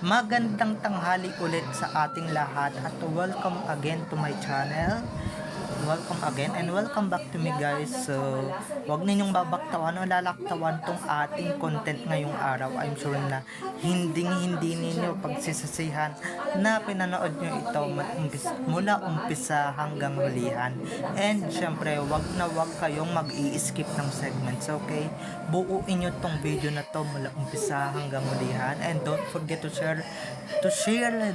Magandang tanghali ulit sa ating lahat at welcome again to my channel. Welcome again and welcome back to me guys. So, wag ninyong babaktawan o lalaktawan tong ating content ngayong araw. I'm sure na hindi ninyo pagsisisihan na pinanood nyo ito mula umpisa hanggang hulihan. And syempre, wag na wag kayong mag-i-skip ng segments, okay? Buuin nyo tong video na to mula umpisa hanggang hulihan. And don't forget to share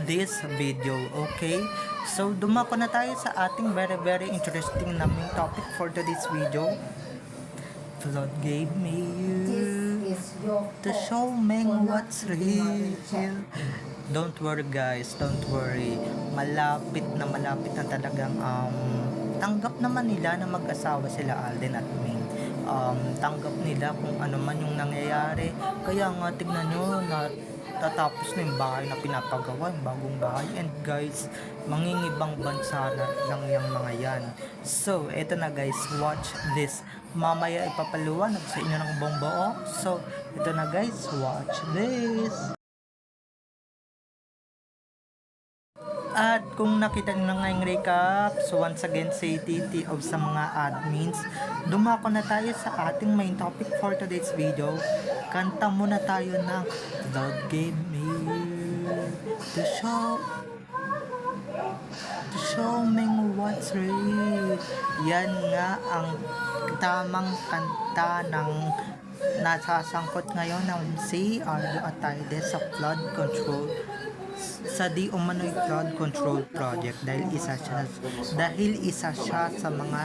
this video, okay? So, dumako na tayo sa ating very interesting naming topic for today's video. Lord gave me you to show me what's real. Don't worry guys, don't worry. Malapit na talagang tanggap naman nila na mag-asawa sila Alden at Ming. Tanggap nila kung ano man yung nangyayari. Kaya nga tignan nyo na tatapos na yung bahay na pinapagawa, yung bagong bahay. And guys, mangingibang bansa na lang yung mga yan. So, eto na guys, watch this. Mamaya ipapaluwanag sa inyo ng buong buo. So, eto na guys, watch this. At kung nakita nyo na ngayong recap, so once again, say TT of sa mga admins, dumako na tayo sa ating main topic for today's video. Kanta muna tayo ng God gave me to show me what's real. Yan nga ang tamang kanta ng nasasangkot ngayon ng si Arjo Atayde sa flood control sa di umano'y flood control project dahil isa siya sa mga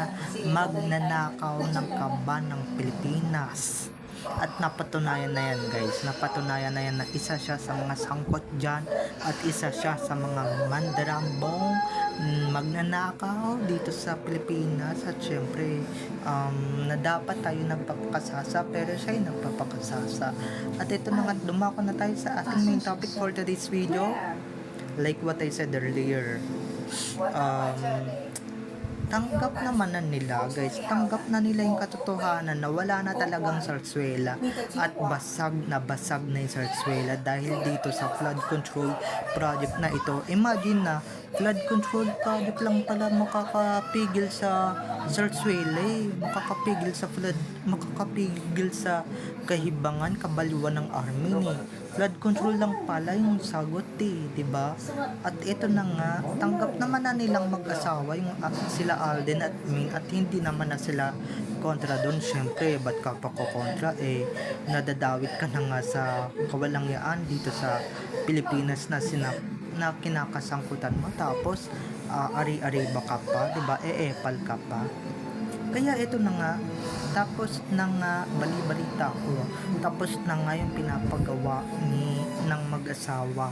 magnanakaw ng kaban ng Pilipinas. At napatunayan na yan guys, napatunayan na yan na isa siya sa mga sangkot dyan at isa siya sa mga mandarambong magnanakaw dito sa Pilipinas. At syempre na dapat tayo nagpapakasasa pero siya ay nagpapakasasa. At ito na nga, dumako na tayo sa ating main topic for today's video. Like what I said earlier, tanggap naman na nila guys, tanggap na nila yung katotohanan na wala na talagang sarsuela at basag na yung sarsuela dahil dito sa flood control project na ito. Imagine na flood control project lang pala makakapigil sa sarsuela makakapigil sa flood, makakapigil sa kahibangan, kabaliwan ng army flood control lang pala yung sagot diba? At ito na nga, tanggap naman na nilang mag-asawa yung sila Alden at Ming at hindi naman na sila kontra doon. Syempre, ba't ka pa ko kontra? Nadadawit ka na nga sa kawalangyaan dito sa Pilipinas na kinakasangkutan mo. Tapos, ari-ari ba ka pa? Diba? Epal ka pa. Kaya ito na nga, tapos na nga bali-balita ko, tapos na nga yung pinapagawa ng mag-asawa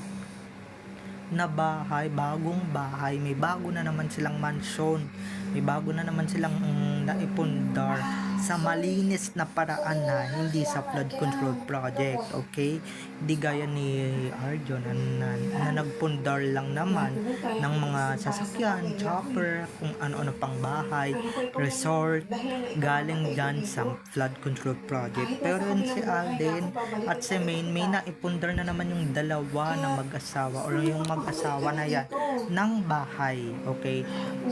na bahay, bagong bahay, may bago na naman silang mansion, may bago na naman silang naipundar sa malinis na paraan na hindi sa flood control project, okay? Di gaya ni Arjo na nagpundar lang naman ng mga sasakyan, chopper, kung ano-ano pang bahay, resort, galing dyan sa flood control project. Pero si Alden at si Maine, may naipundar na naman yung dalawa na mag-asawa o yung mag-asawa na yan ng bahay, okay?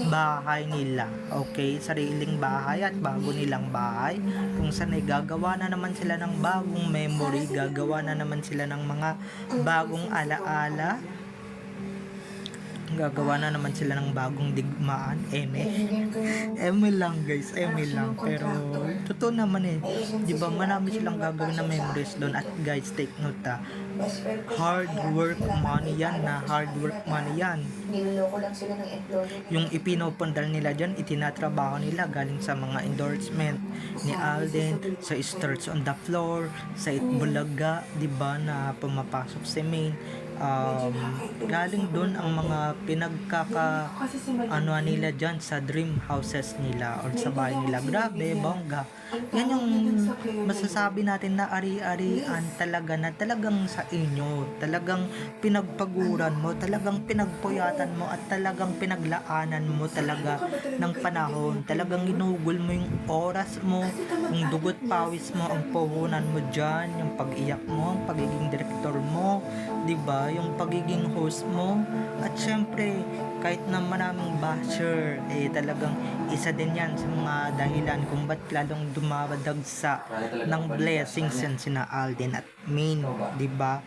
Bahay nila, okay? Sariling bahay at bago nilang bahay, kung saan ay gagawa na naman sila ng bagong memory, gagawa na naman sila ng mga bagong alaala, gagawa na naman sila ng bagong digmaan. Eme lang guys, eme lang, pero totoo naman diba, marami silang gagawin na memories doon. At guys, take note hard work money yan, niloloko lang sila ng employer. Yung ipinopundal nila dyan, itinatrabaho nila galing sa mga endorsement ni Alden, sa Stars on the Floor, sa Itbulaga, diba, na pumapasok si Maine. Galing doon ang mga nila dyan sa dream houses nila or sa bahay nila. Grabe, bongga. Yan yung masasabi natin na ari-arian talaga na talagang sa inyo, talagang pinagpaguran mo, talagang pinagpuyatan mo at talagang pinaglaanan mo talaga ng panahon, talagang ginugol mo yung oras mo, yung dugot pawis mo, ang puhunan mo dyan, yung pag-iyak mo, ang pagiging direktor mo, 'di ba? Yung pagiging host mo. At syempre, kahit na maraming basher, talagang isa din yan sa mga dahilan kung ba't lalong dumadagsa ng blessings yan sina Alden at Main, 'di ba?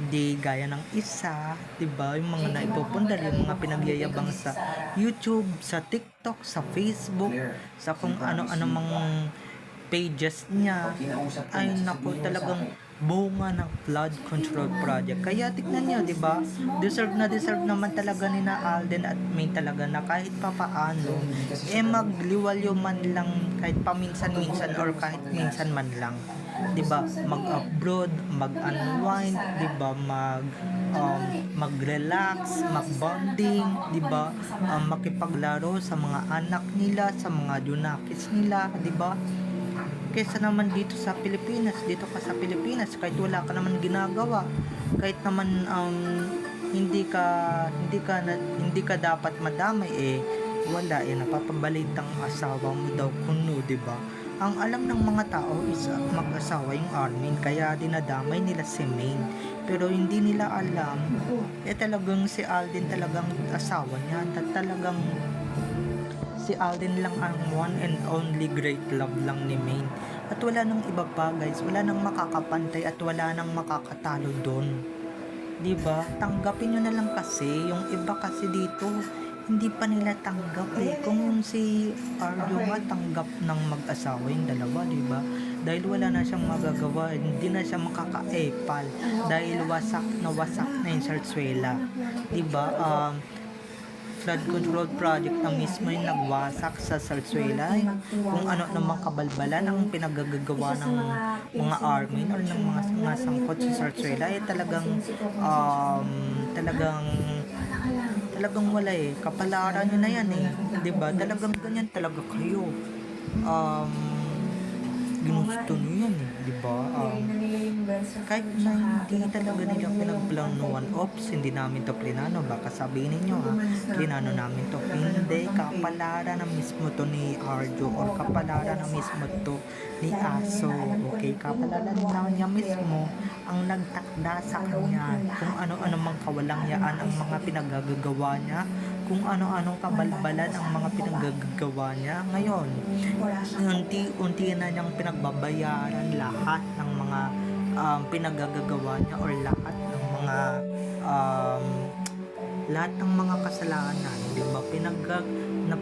Di gaya ng isa, 'di ba? Yung mga naipupundar, yung mga pinagyayabang sa YouTube, sa TikTok, sa Facebook, sa kung ano-ano mga pages niya, ay naku, talagang bunga ng flood control project. Kaya tignan niyo, 'di ba? Deserve naman talaga ni na Alden at May talaga na kahit papaano magliwalyo man lang kahit paminsan-minsan or kahit minsan man lang. 'Di ba? Mag-abroad, mag-unwind, 'di ba? Mag-relax, mag-bonding, 'di ba? Makipaglaro sa mga anak nila, sa mga junakis nila, 'di ba? Kaysa naman dito sa Pilipinas, dito ka sa Pilipinas kahit wala ka naman ginagawa, kahit naman hindi ka dapat madamay, wala, napapabalitang asawa mo daw kuno, 'di ba? Ang alam ng mga tao is mag-asawa yung Armin, kaya dinadamay nila si Main, pero hindi nila alam talagang si Alden talagang asawa niya, at talagang si Alden lang ang one and only great love lang ni Main. At wala nang iba pa, guys. Wala nang makakapantay at wala nang makakatalo doon. 'Di ba? Tanggapin nyo na lang kasi. Yung iba kasi dito, hindi pa nila tanggap Kung yung si Arjo nga tanggap ng mag-asawa yung dalawa, 'di ba? Dahil wala na siyang magagawa, hindi na siya makaka-epal dahil wasak na yung Sarsuela. 'Di ba? Flood control project na mismo yung nagwasak sa Sarsuela, kung ano namang kabalbalan ang pinagagagawa ng mga army or ng mga sangkot sa Sarsuela, talagang wala kapalaran nyo na yan, 'di ba? Talagang ganyan talaga kayo, ginusto nyo yan, 'di ba? Kahit na hindi talaga nila pinagplanuan, ops, hindi namin to plinano, baka sabihin ninyo plinano namin to, hindi, kapalaran na mismo to ni Arjo or kapalaran na mismo to ni Aso, okay? Kapalaran na niya mismo ang nagtakda sa kanya kung ano-ano mang kawalangyaan ang mga pinagagagawa niya, kung ano-anong kabalbalan ang mga pinagagagawa niya. Ngayon, unti-unti na niyang pinagbabayaran lahat ng mga pinagagagawa niya or lahat ng mga kasalanan, 'di ba?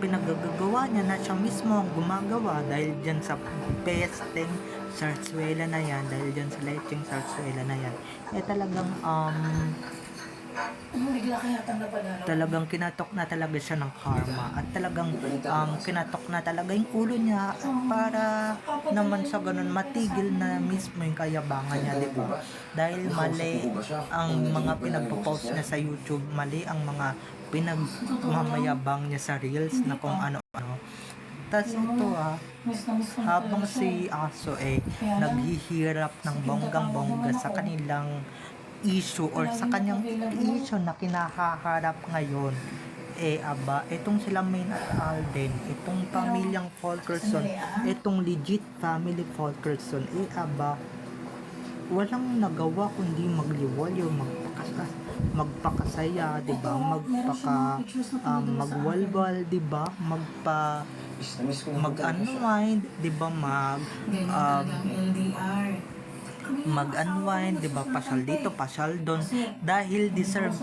Pinagagagawa niya na siya mismo ang gumagawa dahil diyan sa pesteng Sarsuela na yan, dahil diyan sa lecheng Sarsuela na yan. Talagang kinatok na talaga siya ng karma, at talagang kinatok na talaga yung ulo niya para naman sa ganun matigil na mismo yung kayabangan niya, di ba? Dahil mali ang mga pinagpo-post niya sa YouTube, mali ang mga pinagmamayabang niya sa reels na kung ano-ano. Tas ito habang si Aso naghihirap ng bonggang-bongga sa kanilang issue or sa kanyang issue na kinahaharap ngayon, itong sila Main at Alden, itong pamilyang Fulkerson, itong legit family Fulkerson, walang nagawa kundi magliwalyo, magpakasaya, 'di ba? Magwalwal, 'di ba? Mag-unwind, 'di ba? Mag-unwind, 'di ba? Pasyal dito, pasyal doon, dahil deserve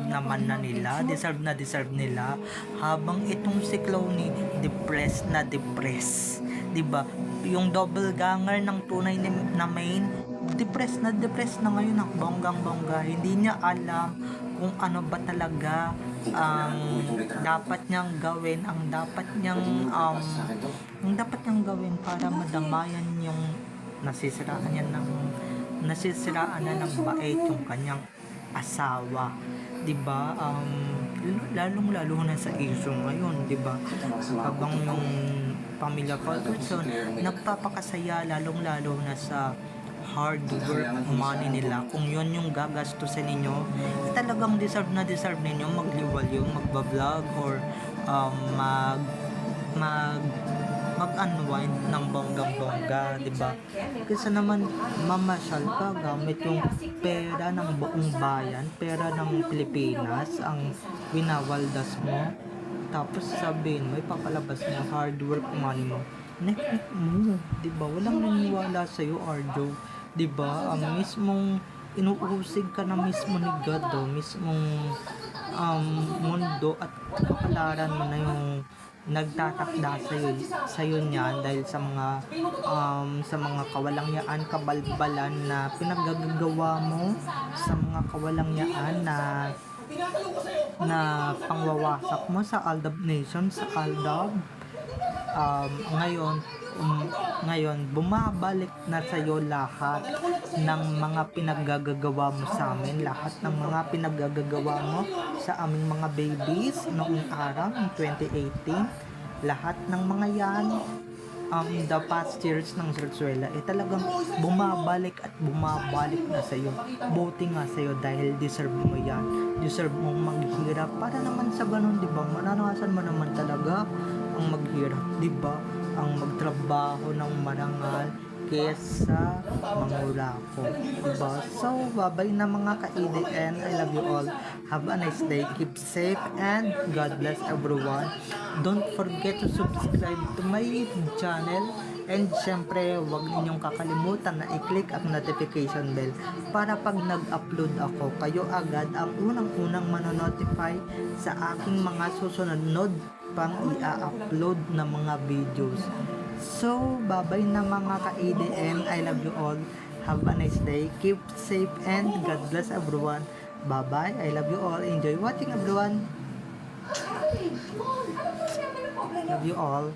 naman na nila, deserve nila, habang itong si Clowny depressed, 'di ba? Yung double ganger ng tunay na Main, depressed na ngayon ng bonggang-bongga. Hindi niya alam kung ano ba talaga ang dapat niyang gawin, ang dapat niyang gawin para madamayan yung nasisiraan na ng bait yung kanyang asawa, 'di ba? Lalong-lalo na sa issue ngayon, 'di ba? Habang yung Pamilya Ferguson, nagpapakasaya lalong-lalo na sa hard work money nila. Kung yun yung gagastusin ninyo, talagang deserve na deserve ninyo magliwaliw, magbablog, or mag mag mag-unwind ng bonggang-bongga, di ba? Kasi naman mamasyal ka gamit yung pera ng buong bayan, pera ng Pilipinas, ang winawaldas mo. Tapos sabihin mo, ipapalabas mo hard work money mo. Nek mo, di ba? Walang naniniwala sa'yo, Arjo. Di ba? Ang mismong inuusig ka na mismo ni God, mismong mundo at kapalaran mo na yung nagtatakda sa'yo niyan dahil sa mga kawalangyaan, kabalbalan na pinaggagawa mo, sa mga kawalangyaan na pangwawasak mo sa Aldab Nation, sa Aldab. Ngayon bumabalik na sa'yo lahat ng mga pinaggagawa mo sa amin, lahat ng mga pinaggagawa mo sa aming mga babies noong araw, ng 2018, lahat ng mga yan, the past years ng Sarsuela, talagang bumabalik at bumabalik na sa'yo. Buti nga sa'yo dahil deserve mo yan, deserve mong maghirap para naman sa ganun, di ba? Mananawasan mo naman talaga ang maghirap, di ba? Ang magtrabaho ng marangal kesa mangulako, diba? So, babay na mga ka-EDN. I love you all. Have a nice day. Keep safe and God bless everyone. Don't forget to subscribe to my YouTube channel. And syempre, huwag ninyong kakalimutan na i-click ang notification bell para pag nag-upload ako, kayo agad ang unang-unang manonotify sa aking mga susunod pang i-upload na mga videos. So, babay na mga ka-EDM. I love you all. Have a nice day. Keep safe and God bless everyone. Bye-bye. I love you all. Enjoy watching everyone. Love you all.